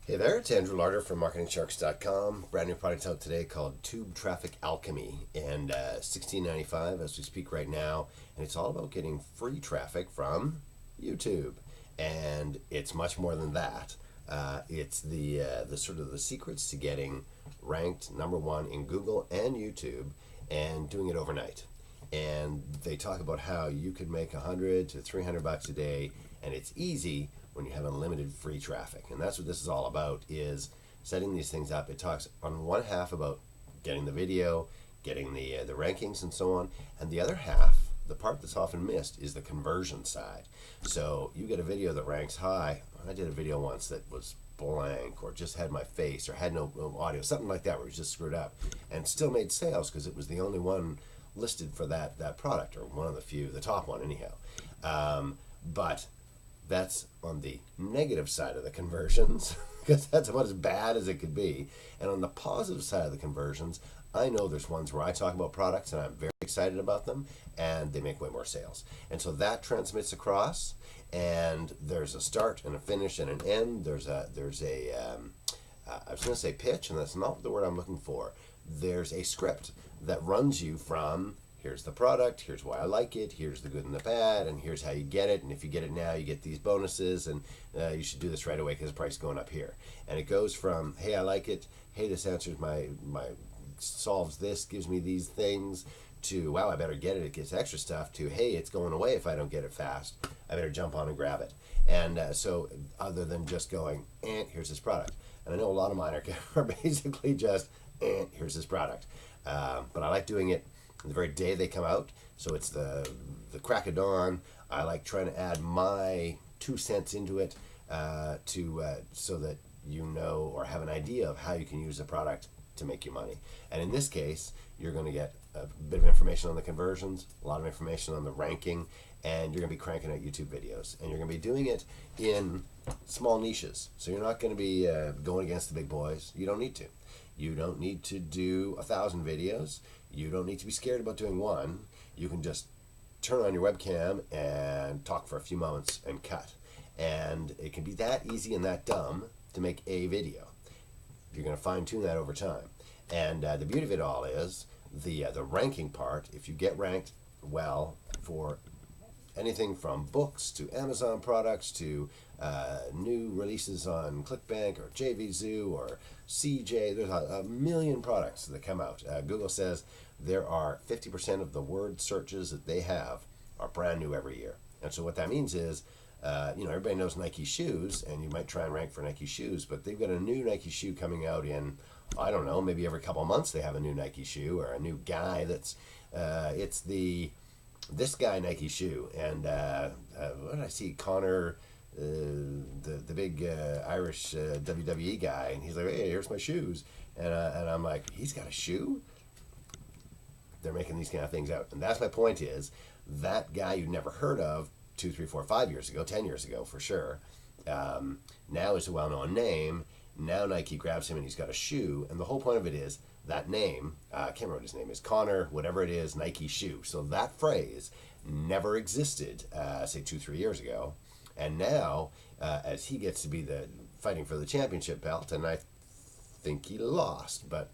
Hey there, it's Andrew Larder from MarketingSharks.com. Brand new product out today called Tube Traffic Alchemy, and $16.95 as we speak right now. And it's all about getting free traffic from YouTube, and it's much more than that. It's the sort of the secrets to getting ranked number one in Google and YouTube, and doing it overnight. And they talk about how you could make $100 to $300 a day, and it's easy when you have unlimited free traffic. And that's what this is all about, is setting these things up. It talks on one half about getting the video, getting the rankings and so on, and the other half, the part that's often missed, is the conversion side. So you get a video that ranks high. I did a video once that was blank, or just had my face, or had no audio, something like that, where it was just screwed up, and still made sales because it was the only one listed for that product, or one of the few, the top one anyhow. But that's on the negative side of the conversions, because that's about as bad as it could be. And on the positive side of the conversions, I know there's ones where I talk about products and I'm very excited about them, and they make way more sales. And so that transmits across, and there's a start and a finish and an end. There's a I was going to say pitch, and that's not the word I'm looking for. There's a script that runs you from, here's the product, here's why I like it, here's the good and the bad, and here's how you get it, and if you get it now, you get these bonuses, and you should do this right away because the price is going up here. And it goes from, hey, I like it, hey, this answers my solves this, gives me these things, to, wow, I better get it, it gets extra stuff, to, hey, it's going away if I don't get it fast, I better jump on and grab it. And so other than just going, here's this product. And I know a lot of mine are basically just, here's this product. But I like doing it the very day they come out, so it's the crack of dawn. I like trying to add my 2 cents into it, so that you know or have an idea of how you can use the product to make you money. And in this case, you're going to get a bit of information on the conversions, a lot of information on the ranking, and you're going to be cranking out YouTube videos. And you're going to be doing it in small niches. So you're not going to be going against the big boys. You don't need to. You don't need to do 1,000 videos. You don't need to be scared about doing one. You can just turn on your webcam and talk for a few moments and cut. And it can be that easy and that dumb to make a video. You're going to fine tune that over time. And the beauty of it all is the ranking part. If you get ranked well for anything from books to Amazon products to new releases on ClickBank or JVZoo or CJ, there's a million products that come out. Google says there are 50% of the word searches that they have are brand new every year. And so what that means is, everybody knows Nike shoes, and you might try and rank for Nike shoes, but they've got a new Nike shoe coming out in, I don't know, maybe every couple of months they have a new Nike shoe, or a new guy that's, it's this guy Nike shoe. And what did I see? Connor, the big Irish WWE guy, and he's like, hey, here's my shoes. And I'm like, he's got a shoe? They're making these kind of things out. And that's my point, is that guy you'd never heard of 2, 3, 4, 5 years ago, 10 years ago for sure, now is a well-known name. Now Nike grabs him and he's got a shoe. And the whole point of it is that name, I can't remember what his name is, Connor, whatever it is, Nike shoe. So that phrase never existed, say 2, 3 years ago. And now, as he gets to be fighting for the championship belt, and I think he lost, but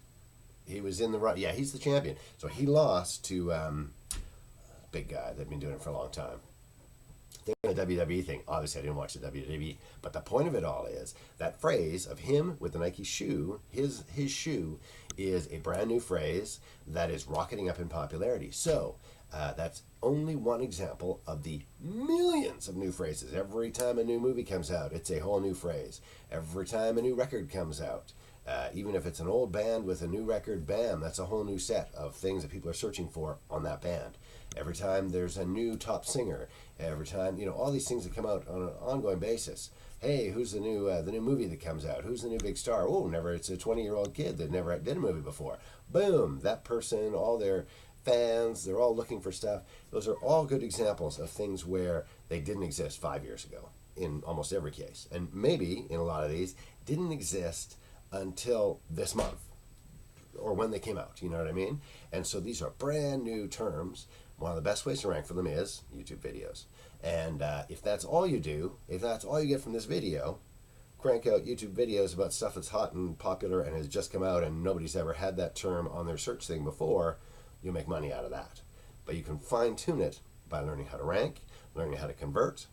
he was in the right. Yeah, he's the champion. So he lost to big guy. They've been doing it for a long time. The WWE thing, obviously I didn't watch the WWE, but the point of it all is that phrase of him with the Nike shoe, his shoe, is a brand new phrase that is rocketing up in popularity. So that's only one example of the millions of new phrases. Every time a new movie comes out, it's a whole new phrase. Every time a new record comes out, even if it's an old band with a new record, bam, that's a whole new set of things that people are searching for on that band. Every time there's a new top singer, every time, all these things that come out on an ongoing basis. Hey, who's the new movie that comes out? Who's the new big star? Oh, it's a 20-year-old kid that never did a movie before. Boom, that person, all their fans, they're all looking for stuff. Those are all good examples of things where they didn't exist 5 years ago in almost every case. And maybe in a lot of these didn't exist until this month or when they came out, you know what I mean? And so these are brand new terms. One of the best ways to rank for them is YouTube videos. And if that's all you do, if that's all you get from this video, crank out YouTube videos about stuff that's hot and popular and has just come out and nobody's ever had that term on their search thing before, you'll make money out of that. But you can fine tune it by learning how to rank, learning how to convert,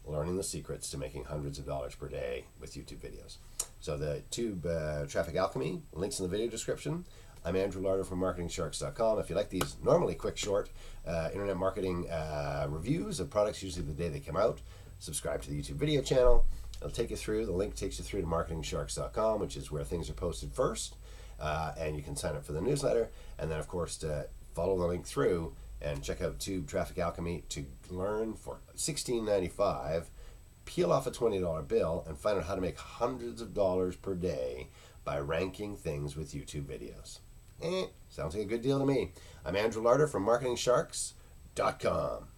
learning the secrets to making hundreds of dollars per day with YouTube videos. So the Tube Traffic Alchemy, links in the video description. I'm Andrew Larder from MarketingSharks.com. If you like these normally quick, short internet marketing reviews of products, usually the day they come out, subscribe to the YouTube video channel. It'll take you through, the link takes you through to MarketingSharks.com, which is where things are posted first. And you can sign up for the newsletter. And then, of course, to follow the link through and check out Tube Traffic Alchemy to learn for $16.95, peel off a $20 bill, and find out how to make hundreds of dollars per day by ranking things with YouTube videos. Sounds like a good deal to me. I'm Andrew Larder from MarketingSharks.com.